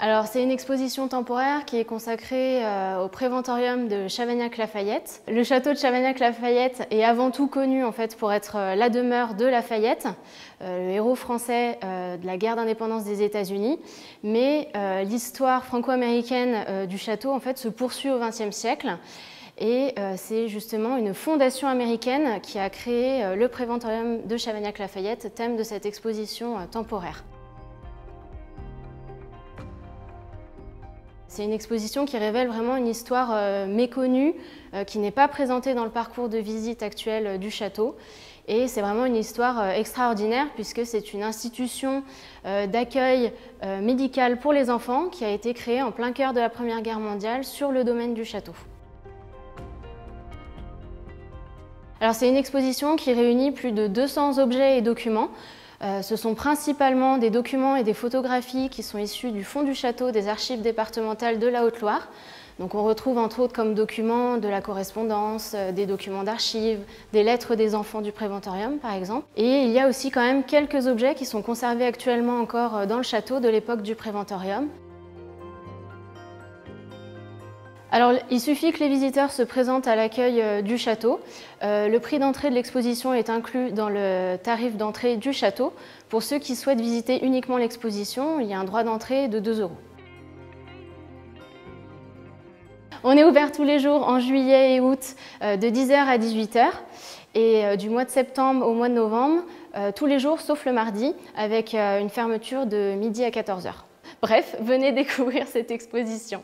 Alors c'est une exposition temporaire qui est consacrée au préventorium de Chavagnac-Lafayette. Le château de Chavagnac-Lafayette est avant tout connu en fait pour être la demeure de Lafayette, le héros français de la guerre d'indépendance des États-Unis. Mais l'histoire franco-américaine du château en fait se poursuit au XXe siècle. Et c'est justement une fondation américaine qui a créé le préventorium de Chavagnac-Lafayette, thème de cette exposition temporaire. C'est une exposition qui révèle vraiment une histoire méconnue, qui n'est pas présentée dans le parcours de visite actuel du château. Et c'est vraiment une histoire extraordinaire puisque c'est une institution d'accueil médical pour les enfants qui a été créée en plein cœur de la Première Guerre mondiale sur le domaine du château. Alors c'est une exposition qui réunit plus de 200 objets et documents. Ce sont principalement des documents et des photographies qui sont issus du fond du château des archives départementales de la Haute-Loire. Donc on retrouve entre autres comme documents de la correspondance, des documents d'archives, des lettres des enfants du préventorium par exemple. Et il y a aussi quand même quelques objets qui sont conservés actuellement encore dans le château de l'époque du préventorium. Alors, il suffit que les visiteurs se présentent à l'accueil du château. Le prix d'entrée de l'exposition est inclus dans le tarif d'entrée du château. Pour ceux qui souhaitent visiter uniquement l'exposition, il y a un droit d'entrée de 2 €. On est ouvert tous les jours en juillet et août de 10 h à 18 h et du mois de septembre au mois de novembre, tous les jours sauf le mardi avec une fermeture de midi à 14 h. Bref, venez découvrir cette exposition.